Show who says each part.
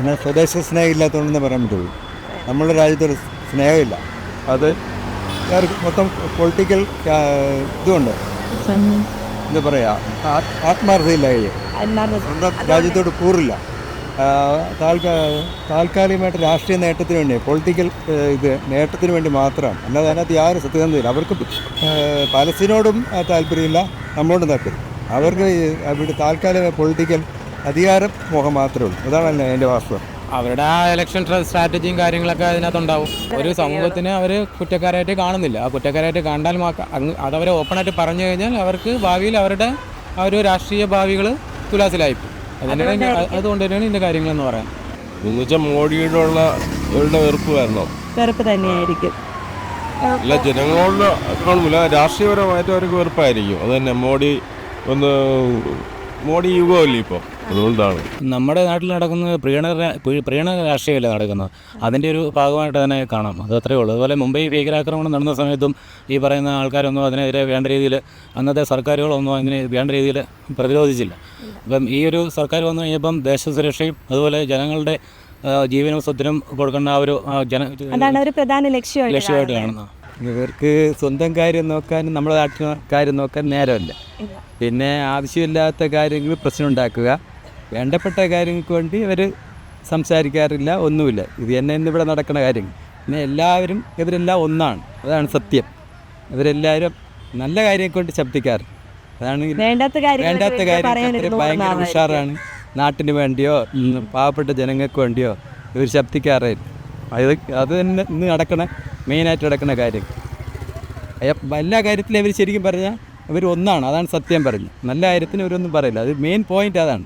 Speaker 1: എന്നാൽ സ്വദേശ സ്നേഹം ഇല്ലാത്തതുകൊണ്ടെന്ന് പറയാൻ പറ്റുള്ളൂ. നമ്മളുടെ രാജ്യത്തൊരു സ്നേഹമില്ല. അത് മൊത്തം പൊളിറ്റിക്കൽ ഇതുണ്ട്, എന്താ പറയുക, ആത്മാർത്ഥതയില്ല. സ്വന്തം രാജ്യത്തോട് കൂറില്ല. താൽക്കാലികമായിട്ട് രാഷ്ട്രീയ നേട്ടത്തിന് വേണ്ടി, പൊളിറ്റിക്കൽ നേട്ടത്തിന് വേണ്ടി മാത്രമാണ്. അല്ലാതെ അതിനകത്ത് യാതൊരു സത്യസന്ധതയില്ല. അവർക്ക് പാലസ്തീനോടും താല്പര്യമില്ല, നമ്മളോടും താല്പര്യം. അവർക്ക് അവിടെ താൽക്കാലിക പൊളിറ്റിക്കൽ അധികാരം മോഹം മാത്രമേ ഉള്ളൂ. അതാണല്ലോ എൻ്റെ വാസ്തവം.
Speaker 2: അവരുടെ ആ ഇലക്ഷൻ സ്ട്രാറ്റജിയും കാര്യങ്ങളൊക്കെ അതിനകത്തുണ്ടാവും. ഒരു സമൂഹത്തിന് അവർ കുറ്റക്കാരായിട്ട് കാണുന്നില്ല. ആ കുറ്റക്കാരായിട്ട് കണ്ടാൽ അതവരെ ഓപ്പണായിട്ട് പറഞ്ഞു കഴിഞ്ഞാൽ അവർക്ക് ഭാവിയിൽ അവരുടെ ആ ഒരു രാഷ്ട്രീയ ഭാവികൾ തുലാസിലായിപ്പോയി. അതുകൊണ്ട് തന്നെയാണ് ഇതിൻ്റെ കാര്യങ്ങളെന്ന് പറയാൻ.
Speaker 3: എന്നുവെച്ചാൽ മോഡിയോടുള്ള ഇവരുടെ വെറുപ്പ് കാരണം
Speaker 4: വെറുപ്പ് തന്നെയായിരിക്കും.
Speaker 3: അല്ല, ജനങ്ങളോട് കാണുന്നില്ല, രാഷ്ട്രീയപരമായിട്ട് അവർക്ക് വെറുപ്പായിരിക്കും. അത് തന്നെ മോഡി യുഗമല്ലേ ഇപ്പോൾ, അതുകൊണ്ടാണ്.
Speaker 5: നമ്മുടെ നാട്ടിൽ നടക്കുന്നത് പ്രീണന രാഷ്ട്രീയമല്ലേ നടക്കുന്നത്. അതിൻ്റെ ഒരു ഭാഗമായിട്ട് തന്നെ കാണാം. അത് അത്രയേ ഉള്ളൂ. അതുപോലെ മുംബൈ ഭീകരാക്രമണം നടന്ന സമയത്തും ഈ പറയുന്ന ആൾക്കാരൊന്നും അതിനെതിരെ വേണ്ട രീതിയിൽ, അന്നത്തെ സർക്കാരുകളൊന്നും അതിന് വേണ്ട രീതിയിൽ പ്രതിരോധിച്ചില്ല. അപ്പം ഈ ഒരു സർക്കാർ വന്നു കഴിഞ്ഞപ്പം ദേശസുരക്ഷയും അതുപോലെ ജനങ്ങളുടെ ജീവനും സ്വത്തിനും കൊടുക്കേണ്ട ആ ഒരു
Speaker 4: അതാണ് ഒരു പ്രധാന
Speaker 5: ലക്ഷ്യമായിട്ട് കാണുന്നത്.
Speaker 1: ഇവർക്ക് സ്വന്തം കാര്യം നോക്കാനും നമ്മുടെ നാട്ടിലെ കാര്യം നോക്കാൻ നേരമില്ല. പിന്നെ ആവശ്യമില്ലാത്ത കാര്യങ്ങൾ പ്രശ്നം ഉണ്ടാക്കുക, വേണ്ടപ്പെട്ട കാര്യങ്ങൾക്ക് വേണ്ടി ഇവർ സംസാരിക്കാറില്ല, ഒന്നുമില്ല. ഇത് തന്നെ ഇന്നിവിടെ നടക്കുന്ന കാര്യങ്ങൾ. പിന്നെ ഇവരെല്ലാം ഒന്നാണ്, അതാണ് സത്യം. ഇവരെല്ലാവരും നല്ല കാര്യം കൊണ്ട് ശബ്ദിക്കാറ്. അതാണ് വേണ്ടാത്ത കാര്യം ഭയങ്കര ഉഷാറാണ്. നാട്ടിന് വേണ്ടിയോ പാവപ്പെട്ട ജനങ്ങൾക്ക് വേണ്ടിയോ ഇവർ ശബ്ദിക്കാറില്ല. അത് തന്നെ ഇന്ന് മെയിനായിട്ട് നടക്കുന്ന കാര്യം. എല്ലാ കാര്യത്തിലും ഇവർ ശരിക്കും പറഞ്ഞാൽ ഇവർ ഒന്നാണ്, അതാണ് സത്യം പറഞ്ഞു. നല്ല കാര്യത്തിന് ഇവരൊന്നും പറയില്ല. അത് മെയിൻ പോയിൻ്റ് അതാണ്.